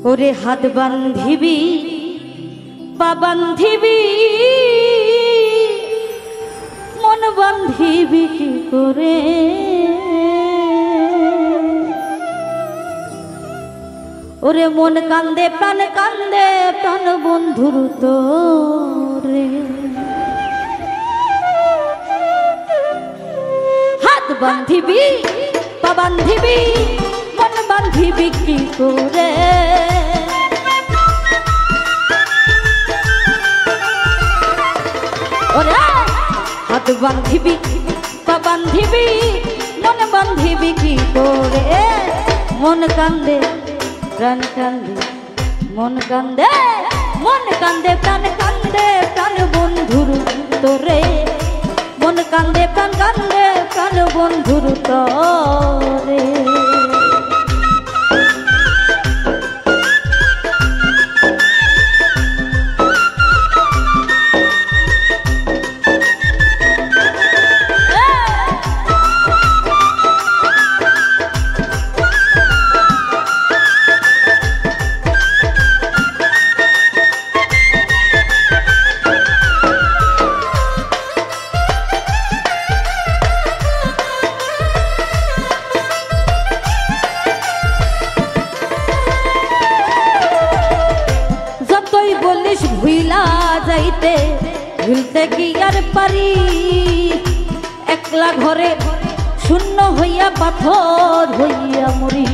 ওরে হাত বান্ধিবি পা বান্ধিবি মন বান্ধিবি কি করে ওরে মন কান্দে প্রাণ বন্ধুর তোরে হাত বান্ধিবি পা বান্ধিবি মন বান্ধিবি কি করে ওরে হাত বান্ধিবি পা বান্ধিবি মন বান্ধিবি কি করে মন কান্দে প্রাণ কান্দে মন কান্দে প্রাণ বন্ধুর তোরে মন কান্দে প্রাণ বন্ধুর তোরে ভুইলা যাইতে ভুলতে কি আর পারি একলা ঘরে শূন্য হইয়া পাথর হইয়া মরি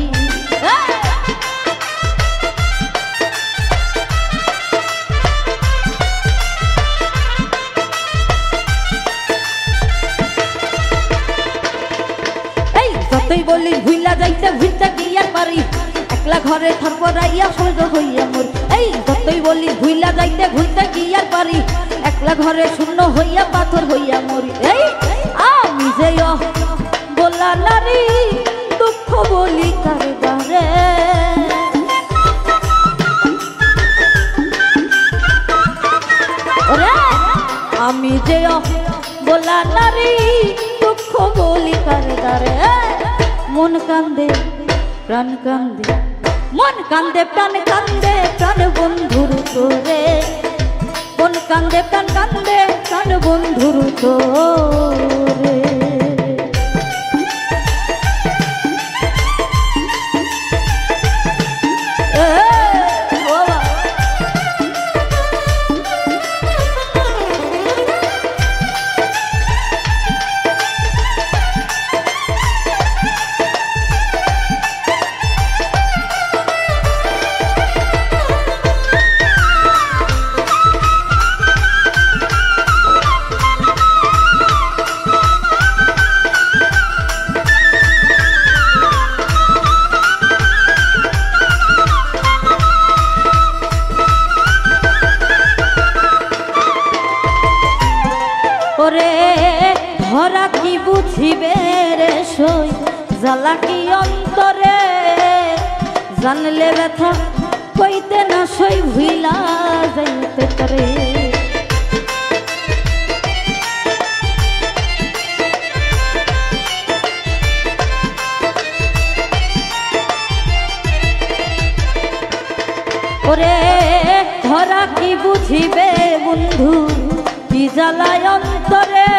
এই যতই বলি ভুইলা যাইতে ভুলতে কি আর পারি একলা ঘরে থরপরাইয়া সহ্য হইয়া মরি এই যতই বলি ভুইলা যাইতে ভুলতে কি আর পারি একলা ঘরে শূন্য হইয়া পাথর হইয়া মরি এই আমি যে বলা নারী দুঃখ বলি কারবারে ওরে আমি যে বলা নারী দুঃখ বলি কারবারে মন কান্দে প্রাণ কান্দে মন কান্দে প্রাণ বন্ধুর তোরে মন কান্দে প্রাণ বন্ধুর তোরে ওরে ধরা কি বুঝিবে রে সই জ্বালা কি অন্তরে জানলে ব্যথা কইতে না সই ভুইলা যাইতে পারে ওরে ধরা কি বুঝিবে বন্ধু কি জ্বালায় অন্তরে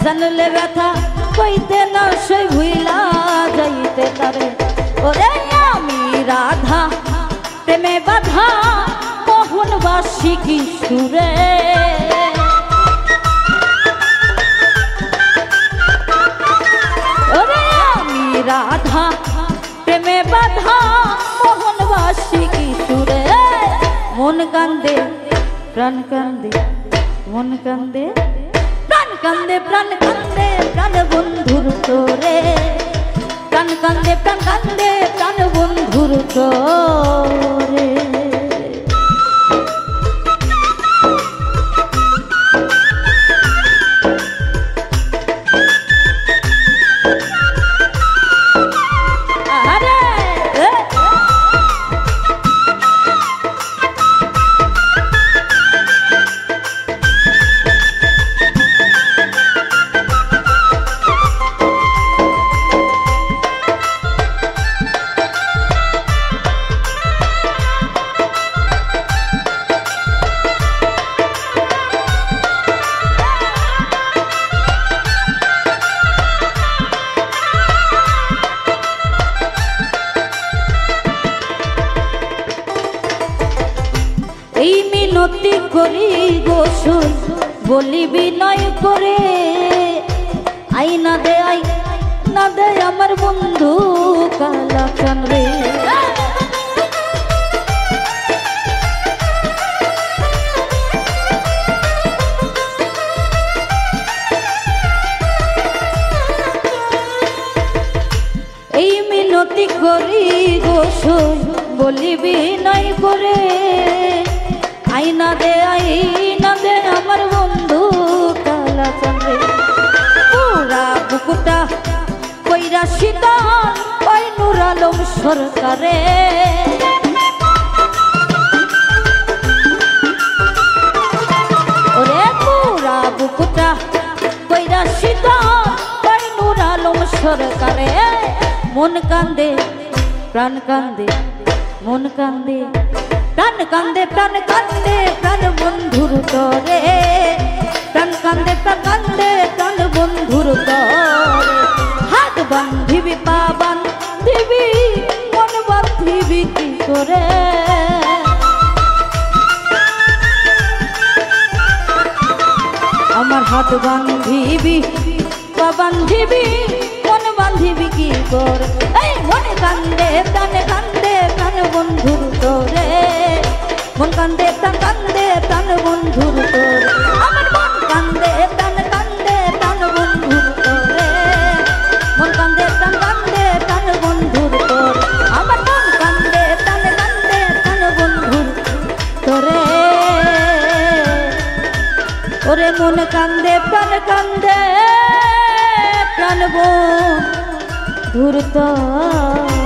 জানলে ব্যথা কইতে না সই ভুইলা যাইতে পারে ওরে আমি রাধা প্রেমে বাধা মোহনবাসী কি সুরে ওরে আমি রাধা প্রেমে বাধা মোহনবাসী কি সুরে মন কান্দে প্রাণ কান্দে মন কান্দে প্রাণ বন্ধুর তোরে প্রাণ কান্দে প্রাণ বন্ধুর তোরে মিনতি করি গোসল বলি বিনয় করে, আই না দে আমার বন্ধু কালাচান রে। এই মিনতি করি গোসল বলি বিনয় করে, আই না দে আমার বন্ধু কালাচান রে। পুরা বুকুটা কইরা শীতল ওই নূর আলম সরকারে, ওরে পুরা বুকুটা কইরা শীতল ওই নূর আলম সরকারে। মন কান্দে প্রাণ কান্দে, মন কান্দে প্রাণ কান্দে, প্রাণ কান্দে প্রাণ বন্ধুর তরে, প্রাণ কান্দে প্রাণ কান্দে প্রাণ বন্ধুর তরে। হাত বান্ধিবি পা বান্ধিবি মন বান্ধিবি কি করে, আমার হাত বান্ধিবি পা বান্ধিবি মন বান্ধিবি কি করে। এই মনে কান্দে প্রাণে কান্দে প্রাণ বন্ধুর তোরে, মন কান্দে প্রাণ কান্দে প্রাণ বন্ধুর তোরে। আমার মন কান্দে প্রাণ কান্দে প্রাণ বন্ধুর তোরে, মন কান্দে প্রাণ কান্দে প্রাণ বন্ধুর তোরে। আমার মন কান্দে প্রাণ কান্দে প্রাণ বন্ধুর তোরে, ওরে মন কান্দে প্রাণ কান্দে প্রাণ বন্ধুর তোরে।